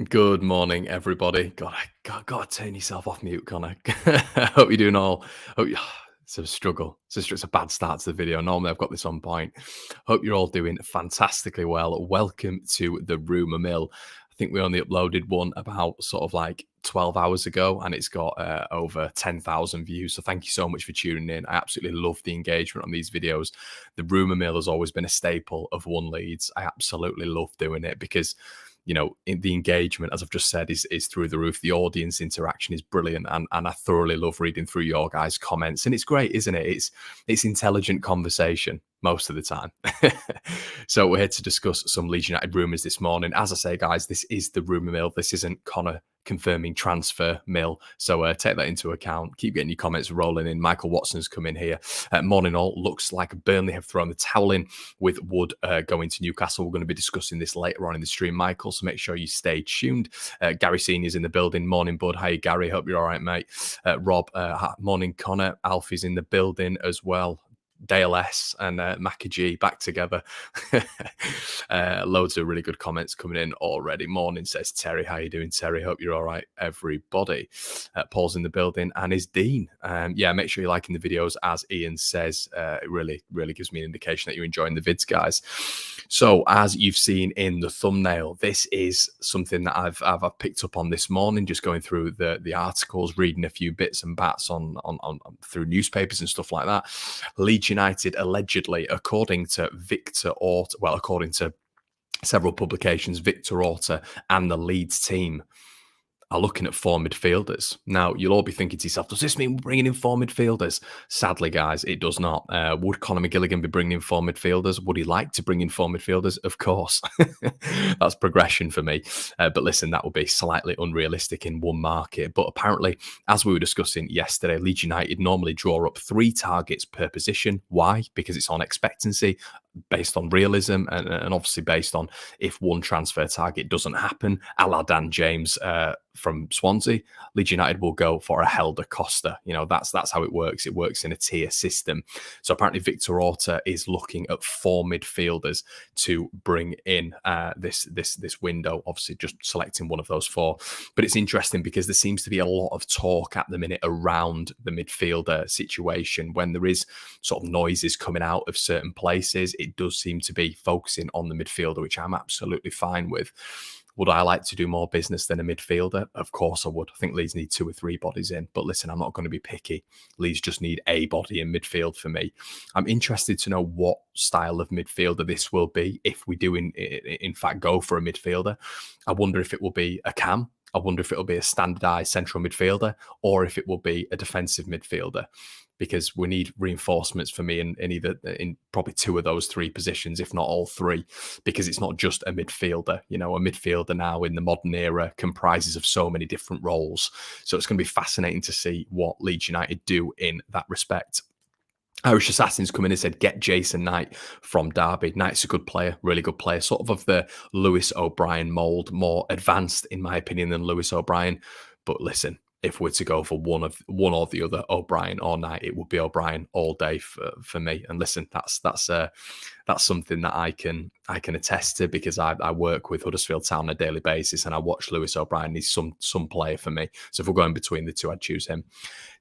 Good morning, everybody. God, gotta turn yourself off mute, Connor. Hope you're doing all. Hope you, it's a struggle. It's a bad start to the video. Normally, I've got this on point. Hope you're all doing fantastically well. Welcome to the Rumour Mill. I think we only uploaded one about sort of like 12 hours ago, and it's got over 10,000 views. So thank you so much for tuning in. I absolutely love the engagement on these videos. The Rumour Mill has always been a staple of One Leeds. I absolutely love doing it because, you know, the engagement, as I've just said, is through the roof. The audience interaction is brilliant, and I thoroughly love reading through your guys' comments. And it's great, isn't it? It's intelligent conversation most of the time. So we're here to discuss some Leeds United rumours this morning. As I say, guys, this is the Rumour Mill. This isn't Connor confirming transfer mill. So take that into account. Keep getting your comments rolling in. Michael Watson's come in here. Morning all. Looks like Burnley have thrown the towel in with Wood going to Newcastle. We're going to be discussing this later on in the stream, Michael, so make sure you stay tuned. Gary Senior's in the building. Morning, bud. Hey, Gary. Hope you're all right, mate. Rob, morning, Connor. Alfie's in the building as well. Dale S and Mackie G back together. Loads of really good comments coming in already. Morning, says Terry. How you doing, Terry? Hope you're all right, everybody. Paul's in the building, and is Dean. Yeah, make sure you're liking the videos, as Ian says. It really gives me an indication that you're enjoying the vids, guys. So as you've seen in the thumbnail, this is something that I've picked up on this morning, just going through the articles, reading a few bits and bats on through newspapers and stuff like that. Leeds United allegedly, according to Victor Orta, well, according to several publications, Victor Orta and the Leeds team are looking at 4 midfielders. Now, you'll all be thinking to yourself, does this mean we're bringing in 4 midfielders? Sadly, guys, it does not. Would Conor McGilligan be bringing in 4 midfielders? Would he like to bring in 4 midfielders? Of course. That's progression for me. But listen, that would be slightly unrealistic in one market. But apparently, as we were discussing yesterday, Leeds United normally draw up 3 targets per position. Why? Because it's on expectancy, based on realism, and obviously based on if one transfer target doesn't happen, a la Dan James from Swansea, Leeds United will go for a Helder Costa. You know, that's how it works. It works in a tier system. So apparently Victor Orta is looking at 4 midfielders to bring in this window, obviously just selecting one of those 4. But it's interesting because there seems to be a lot of talk at the minute around the midfielder situation. When there is sort of noises coming out of certain places, it does seem to be focusing on the midfielder, which I'm absolutely fine with. Would I like to do more business than a midfielder? Of course I would. I think Leeds need 2 or 3 bodies in. But listen, I'm not going to be picky. Leeds just need a body in midfield for me. I'm interested to know what style of midfielder this will be if we do in fact go for a midfielder. I wonder if it will be a cam. I wonder if it will be a standardised central midfielder, or if it will be a defensive midfielder, because we need reinforcements for me in probably 2 of those 3 positions, if not all 3, because it's not just a midfielder. You know, a midfielder now in the modern era comprises of so many different roles. So it's going to be fascinating to see what Leeds United do in that respect. Irish Assassins come in and said, get Jason Knight from Derby. Knight's a good player, really good player, sort of the Lewis O'Brien mould, more advanced, in my opinion, than Lewis O'Brien. But listen, if we're to go for one or the other, O'Brien or Knight, it would be O'Brien all day for me. And listen, that's something that I can attest to, because I work with Huddersfield Town on a daily basis, and I watch Lewis O'Brien. He's some player for me. So if we're going between the 2, I'd choose him.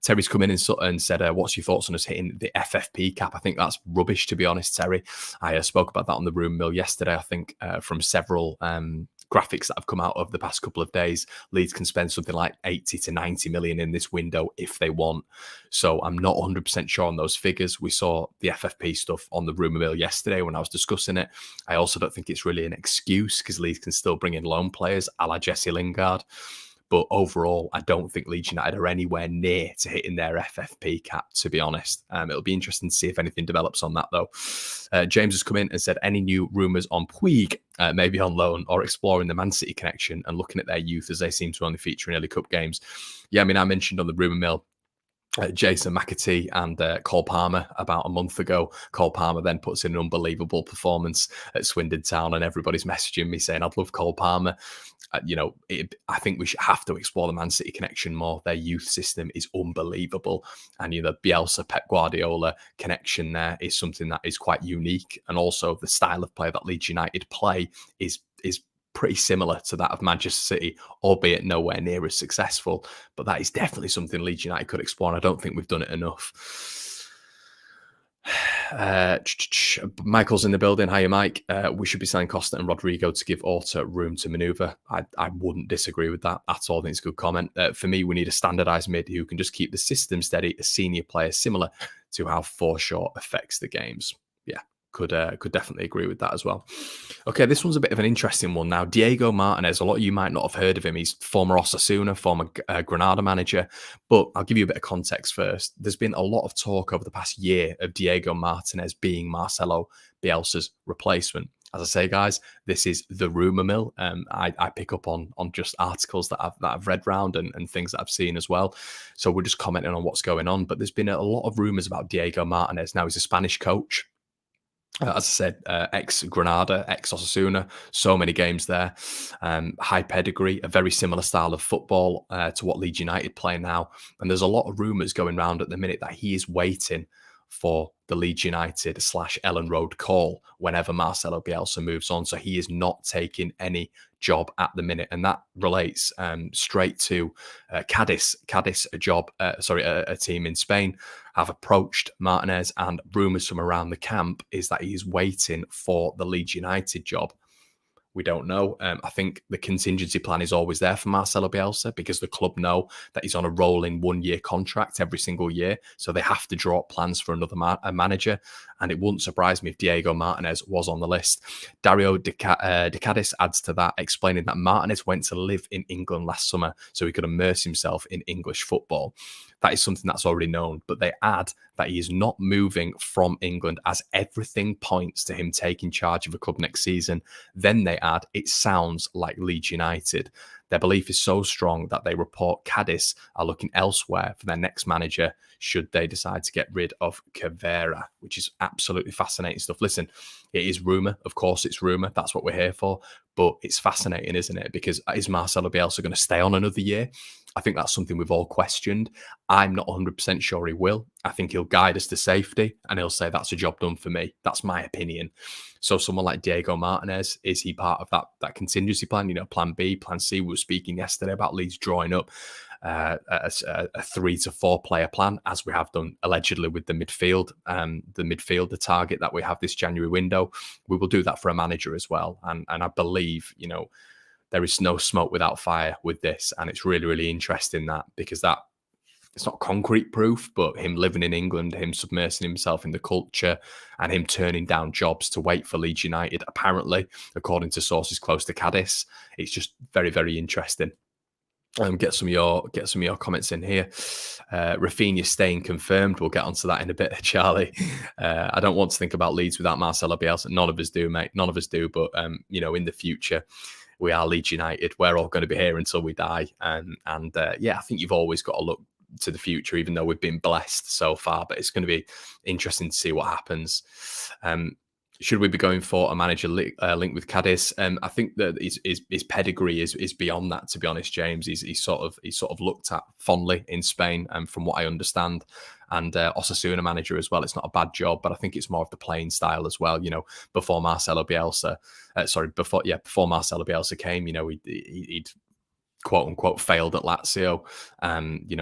Terry's come in and said, what's your thoughts on us hitting the FFP cap? I think that's rubbish, to be honest, Terry. I spoke about that on the Rumour Mill yesterday. I think from several graphics that have come out of the past couple of days, Leeds can spend something like 80 to 90 million in this window if they want. So I'm not 100% sure on those figures. We saw the FFP stuff on the Rumour Mill yesterday when I was discussing it. I also don't think it's really an excuse, because Leeds can still bring in loan players a la Jesse Lingard. But overall, I don't think Leeds United are anywhere near to hitting their FFP cap, to be honest. It'll be interesting to see if anything develops on that, though. James has come in and said, any new rumours on Puig, maybe on loan, or exploring the Man City connection and looking at their youth as they seem to only feature in early cup games? Yeah, I mean, I mentioned on the rumour mill Jason McAtee and Cole Palmer about a month ago. Cole Palmer then puts in an unbelievable performance at Swindon Town, and everybody's messaging me saying, I'd love Cole Palmer. I think we should have to explore the Man City connection more. Their youth system is unbelievable. And, the Bielsa, Pep Guardiola connection there is something that is quite unique. And also the style of play that Leeds United play is pretty similar to that of Manchester City, albeit nowhere near as successful. But that is definitely something Leeds United could explore, and I don't think we've done it enough. Michael's in the building. Hiya, Mike. We should be selling Costa and Rodrigo to give Orta room to manoeuvre. I wouldn't disagree with that at all. I think it's a good comment. For me, we need a standardised mid who can just keep the system steady, a senior player similar to how Forshaw affects the games. Yeah, could definitely agree with that as well. Okay, this one's a bit of an interesting one now. Diego Martinez, a lot of you might not have heard of him. He's former Osasuna, former Granada manager. But I'll give you a bit of context first. There's been a lot of talk over the past year of Diego Martinez being Marcelo Bielsa's replacement. As I say, guys, this is the rumour mill. I pick up on just articles that I've read round and things that I've seen as well. So we're just commenting on what's going on. But there's been a lot of rumours about Diego Martinez. Now, he's a Spanish coach. As I said, ex-Granada, ex-Osasuna, so many games there. High pedigree, a very similar style of football to what Leeds United play now. And there's a lot of rumours going around at the minute that he is waiting for the Leeds United / Ellen Road call whenever Marcelo Bielsa moves on. So he is not taking any job at the minute. And that relates straight to Cadiz. Cadiz, a team in Spain, have approached Martinez, and rumours from around the camp is that he's waiting for the Leeds United job. We don't know. I think the contingency plan is always there for Marcelo Bielsa because the club know that he's on a rolling one-year contract every single year. So they have to draw up plans for another manager. And it wouldn't surprise me if Diego Martinez was on the list. Dario De Cadiz adds to that, explaining that Martinez went to live in England last summer so he could immerse himself in English football. That is something that's already known, but they add that he is not moving from England as everything points to him taking charge of a club next season. Then they add, it sounds like Leeds United. Their belief is so strong that they report Cadiz are looking elsewhere for their next manager should they decide to get rid of Vieira, which is absolutely fascinating stuff. Listen, it is rumour. Of course, it's rumour. That's what we're here for. But it's fascinating, isn't it? Because is Marcelo Bielsa going to stay on another year? I think that's something we've all questioned. I'm not 100% sure he will. I think he'll guide us to safety and he'll say, that's a job done for me. That's my opinion. So someone like Diego Martinez, is he part of that contingency plan? Plan B, plan C? We were speaking yesterday about Leeds drawing up a 3 to 4 player plan, as we have done allegedly with the midfield. The target that we have this January window. We will do that for a manager as well. And I believe, there is no smoke without fire with this. And it's really, really interesting because it's not concrete proof, but him living in England, him submersing himself in the culture and him turning down jobs to wait for Leeds United, apparently, according to sources close to Cadiz. It's just very, very interesting. Get some of your comments in here. Raphinha staying confirmed. We'll get onto that in a bit, Charlie. I don't want to think about Leeds without Marcelo Bielsa. None of us do, mate. None of us do. But in the future, we are Leeds United. We're all going to be here until we die. I think you've always got to look to the future, even though we've been blessed so far. But it's going to be interesting to see what happens. Should we be going for a manager link with Cadiz? I think that his pedigree is beyond that. To be honest, James, he's sort of looked at fondly in Spain, and from what I understand, and Osasuna manager as well. It's not a bad job, but I think it's more of the playing style as well. Before Marcelo Bielsa, before Marcelo Bielsa came, he'd quote unquote failed at Lazio.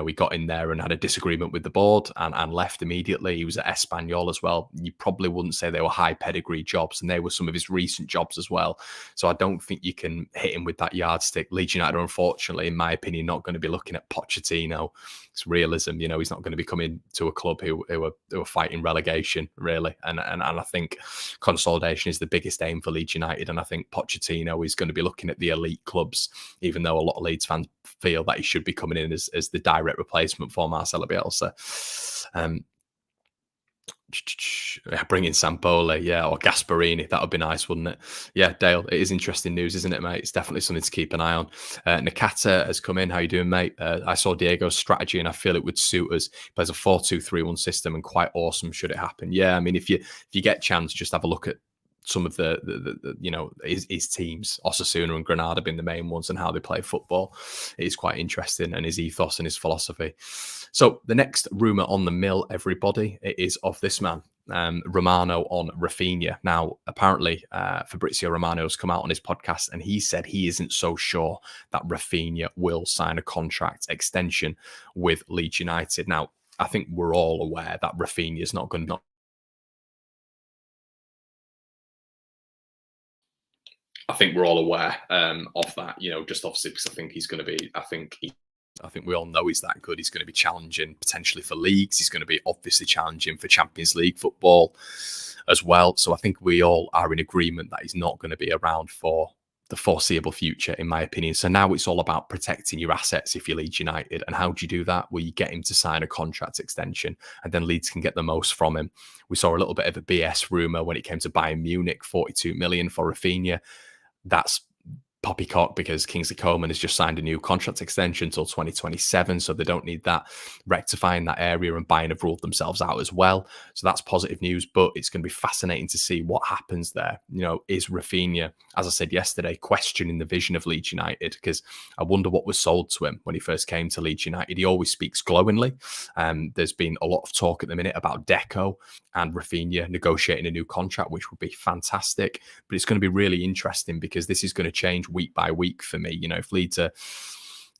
He got in there and had a disagreement with the board and left immediately. He was at Espanyol as well. You probably wouldn't say they were high pedigree jobs, and they were some of his recent jobs as well. So I don't think you can hit him with that yardstick. Leeds United are, unfortunately, in my opinion, not going to be looking at Pochettino. It's realism. He's not going to be coming to a club who are fighting relegation, really. And I think consolidation is the biggest aim for Leeds United. And I think Pochettino is going to be looking at the elite clubs, even though a lot of Leeds fans feel that he should be coming in as the direct replacement for Marcelo Bielsa. Bring in Sampoli, yeah, or Gasparini. That would be nice, wouldn't it? Yeah, Dale, it is interesting news, isn't it, mate? It's definitely something to keep an eye on. Nakata has come in. How you doing, mate? I saw Diego's strategy, and I feel it would suit us. He plays a 4-2-3-1 system, and quite awesome should it happen. Yeah, I mean, if you get a chance, just have a look at some of the his teams, Osasuna and Granada being the main ones, and how they play football. It is quite interesting, and his ethos and his philosophy. So the next rumour on the mill, everybody, it is of this man, Romano on Raphinha. Now, apparently, Fabrizio Romano has come out on his podcast, and he said he isn't so sure that Raphinha will sign a contract extension with Leeds United. Now, I think we're all aware that Raphinha is not going to. I think we're all aware of that, just obviously because I think he's going to be, I think we all know he's that good. He's going to be challenging potentially for leagues. He's going to be obviously challenging for Champions League football as well. So I think we all are in agreement that he's not going to be around for the foreseeable future, in my opinion. So now it's all about protecting your assets if you're Leeds United. And how do you do that? Well, you get him to sign a contract extension, and then Leeds can get the most from him. We saw a little bit of a BS rumour when it came to Bayern Munich, 42 million for Raphinha. That's poppycock because Kingsley Coman has just signed a new contract extension until 2027, so they don't need that rectifying that area, and Bayern have ruled themselves out as well. So that's positive news, but it's going to be fascinating to see what happens there. Is Raphinha, as I said yesterday, questioning the vision of Leeds United? Because I wonder what was sold to him when he first came to Leeds United. He always speaks glowingly. There's been a lot of talk at the minute about Deco and Raphinha negotiating a new contract, which would be fantastic. But it's going to be really interesting because this is going to change week by week for me. If Leeds are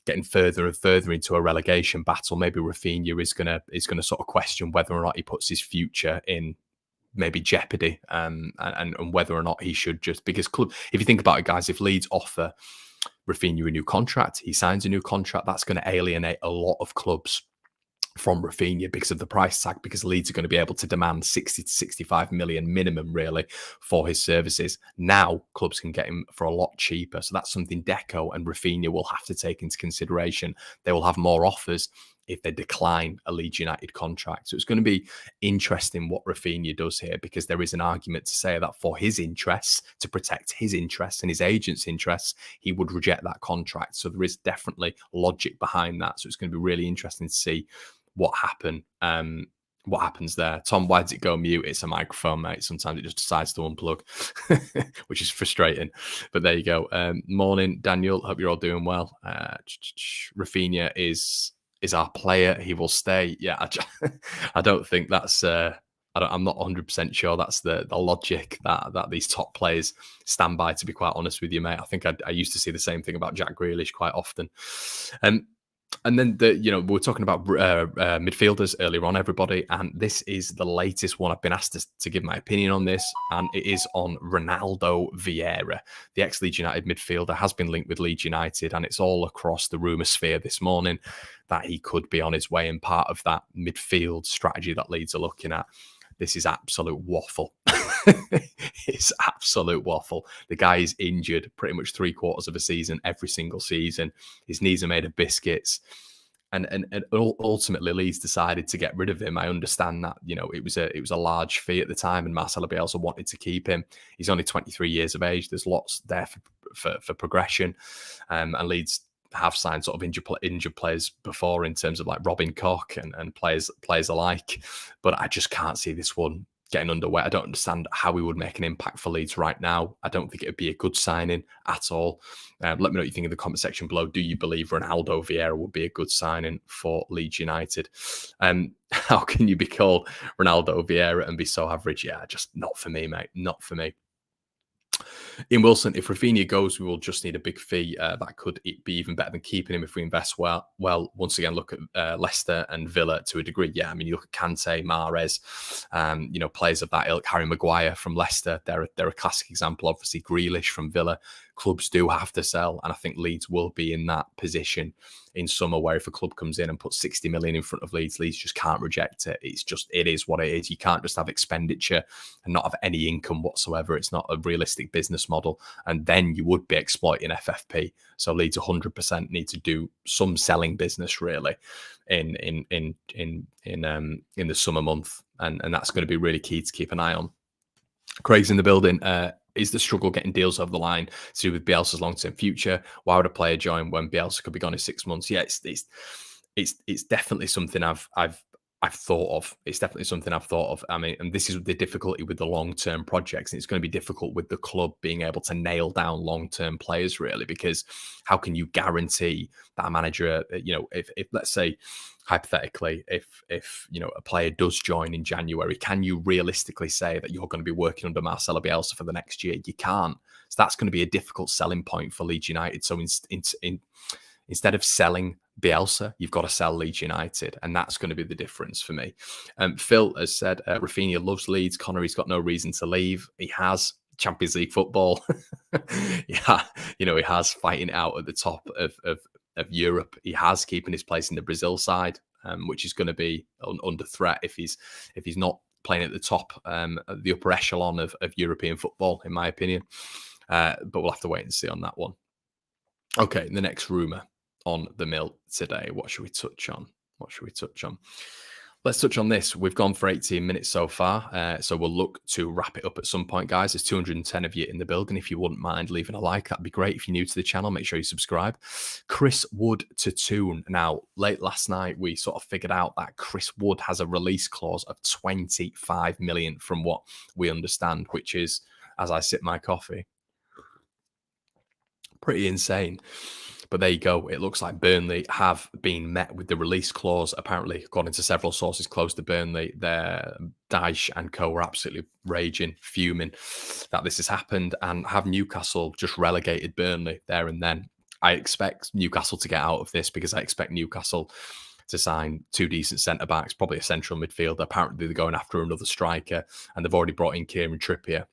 getting further and further into a relegation battle, maybe Raphinha is going to sort of question whether or not he puts his future in maybe jeopardy, and whether or not he should just, because if you think about it, guys, if Leeds offer Raphinha a new contract, he signs a new contract, that's going to alienate a lot of clubs from Raphinha because of the price tag, because Leeds are going to be able to demand 60 to 65 million minimum, really, for his services. Now, clubs can get him for a lot cheaper. So that's something Deco and Raphinha will have to take into consideration. They will have more offers if they decline a Leeds United contract. So it's going to be interesting what Raphinha does here, because there is an argument to say that for his interests, to protect his interests and his agent's interests, he would reject that contract. So there is definitely logic behind that. So it's going to be really interesting to see what happens there. Tom, why does it go mute? It's a microphone, mate. Sometimes it just decides to unplug, which is frustrating. But there you go. Morning, Daniel. Hope you're all doing well. Raphinha is our player. He will stay. Yeah, I don't think that's. I'm not 100% sure that's the logic that these top players stand by, to be quite honest with you, mate. I think I used to see the same thing about Jack Grealish quite often. And then we were talking about midfielders earlier on, everybody, and this is the latest one. I've been asked to give my opinion on this, and it is on Ronaldo Vieira. The ex-Leeds United midfielder has been linked with Leeds United, and it's all across the rumour sphere this morning that he could be on his way and part of that midfield strategy that Leeds are looking at. This is absolute waffle. It's absolute waffle. The guy is injured pretty much 3/4 of a season, every single season. His knees are made of biscuits. And ultimately, Leeds decided to get rid of him. I understand that, it was a large fee at the time, and Marcelo Bielsa wanted to keep him. He's only 23 years of age. There's lots there for progression. And Leeds have signed sort of injured players before, in terms of like Robin Koch and players alike. But I just can't see this one getting underway. I don't understand how he would make an impact for Leeds right now. I don't think it would be a good signing at all. Let me know what you think in the comment section below. Do you believe Ronaldo Vieira would be a good signing for Leeds United? How can you be called Ronaldo Vieira and be so average? Yeah, just not for me, mate. Not for me. Ian Wilson, if Raphinha goes, we will just need a big fee. That could be even better than keeping him if we invest well. Well, once again, look at Leicester and Villa to a degree. Yeah, I mean, you look at Kante, Mahrez, players of that ilk. Harry Maguire from Leicester, they're a classic example. Obviously, Grealish from Villa clubs do have to sell. And I think Leeds will be in that position in summer where if a club comes in and puts 60 million in front of Leeds, Leeds just can't reject it. It is what it is. You can't just have expenditure and not have any income whatsoever. It's not a realistic business model. And then you would be exploiting FFP. So Leeds 100% need to do some selling business really in the summer month. And that's going to be really key to keep an eye on. Craig's in the building. Is the struggle getting deals over the line to do with Bielsa's long-term future? Why would a player join when Bielsa could be gone in 6 months? Yeah, it's definitely something I've thought of. It's definitely something I've thought of. I mean, and this is the difficulty with the long-term projects. And it's going to be difficult with the club being able to nail down long-term players, really, because how can you guarantee that a manager, if let's say, hypothetically, if a player does join in January, can you realistically say that you're going to be working under Marcelo Bielsa for the next year? You can't. So that's going to be a difficult selling point for Leeds United. So instead of selling Bielsa, you've got to sell Leeds United, and that's going to be the difference for me. Phil has said Raphinha loves Leeds. Connery's got no reason to leave. He has Champions League football. Yeah, he has fighting out at the top of Europe. He has keeping his place in the Brazil side, which is going to be under threat if he's not playing at the top, the upper echelon of European football, in my opinion. But we'll have to wait and see on that one. Okay, the next rumour on the mill today. What should we touch on? Let's touch on this. We've gone for 18 minutes so far, so we'll look to wrap it up at some point, guys. There's 210 of you in the building. If you wouldn't mind leaving a like, that'd be great. If you're new to the channel, make sure you subscribe. Chris Wood to Toon. Now, late last night, we sort of figured out that Chris Wood has a release clause of 25 million from what we understand, which is, as I sip my coffee, pretty insane. But there you go. It looks like Burnley have been met with the release clause. Apparently, according to several sources close to Burnley, their Dyche and co were absolutely raging, fuming that this has happened, and have Newcastle just relegated Burnley there and then. I expect Newcastle to get out of this because I expect Newcastle to sign 2 decent centre-backs, probably a central midfielder. Apparently, they're going after another striker, and they've already brought in Kieran Trippier.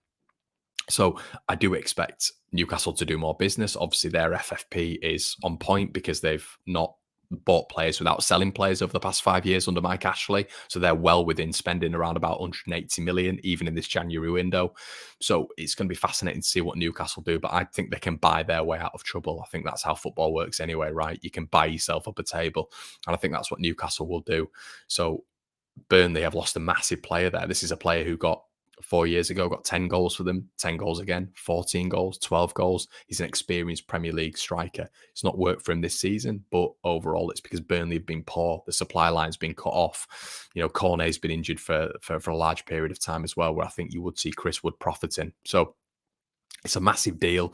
So I do expect Newcastle to do more business. Obviously, their FFP is on point because they've not bought players without selling players over the past 5 years under Mike Ashley. So they're well within spending around about 180 million, even in this January window. So it's going to be fascinating to see what Newcastle do. But I think they can buy their way out of trouble. I think that's how football works anyway, right? You can buy yourself up a table. And I think that's what Newcastle will do. So Burnley have lost a massive player there. This is a player who got 4 years ago, got 10 goals for them, 10 goals again, 14 goals, 12 goals. He's an experienced Premier League striker. It's not worked for him this season, but overall it's because Burnley have been poor. The supply line's been cut off. Cornet's been injured for a large period of time as well, where I think you would see Chris Wood profiting. So it's a massive deal.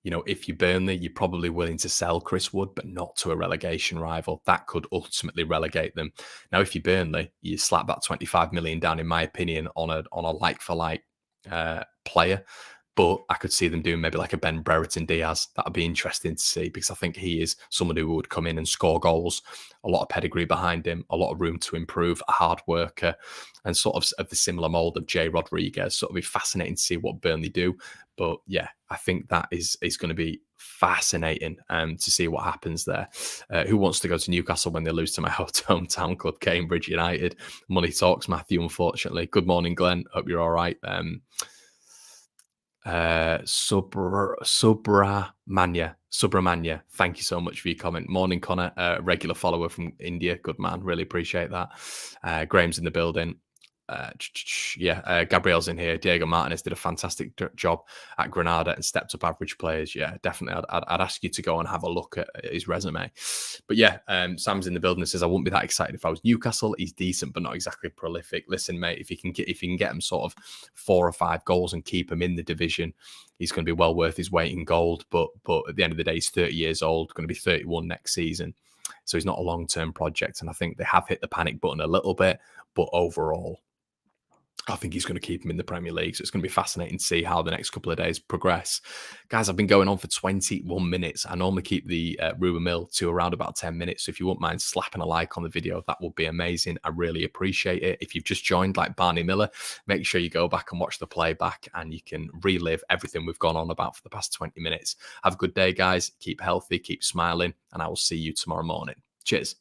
If you're Burnley, you're probably willing to sell Chris Wood, but not to a relegation rival. That could ultimately relegate them. Now, if you're Burnley, you slap that 25 million down, in my opinion, on a like-for-like player. But I could see them doing maybe like a Ben Brereton Diaz. That would be interesting to see because I think he is someone who would come in and score goals, a lot of pedigree behind him, a lot of room to improve, a hard worker, and sort of the similar mould of Jay Rodriguez. So it'll be fascinating to see what Burnley do. But yeah, I think that is going to be fascinating to see what happens there. Who wants to go to Newcastle when they lose to my hometown club, Cambridge United? Money talks, Matthew, unfortunately. Good morning, Glenn. Hope you're all right. Subramanya, thank you so much for your comment. Morning, Connor, regular follower from India. Good man, really appreciate that. Graham's in the building. Gabriel's in here. Diego Martinez did a fantastic job at Granada and stepped up average players. Yeah, definitely. I'd ask you to go and have a look at his resume. But yeah, Sam's in the building and says I wouldn't be that excited if I was Newcastle. He's decent, but not exactly prolific. Listen, mate, if you can get him sort of 4 or 5 goals and keep him in the division, he's going to be well worth his weight in gold. But at the end of the day, he's 30 years old, going to be 31 next season. So he's not a long-term project. And I think they have hit the panic button a little bit, but overall, I think he's going to keep him in the Premier League. So it's going to be fascinating to see how the next couple of days progress. Guys, I've been going on for 21 minutes. I normally keep the Rumour Mill to around about 10 minutes. So if you wouldn't mind slapping a like on the video, that would be amazing. I really appreciate it. If you've just joined like Barney Miller, make sure you go back and watch the playback and you can relive everything we've gone on about for the past 20 minutes. Have a good day, guys. Keep healthy, keep smiling, and I will see you tomorrow morning. Cheers.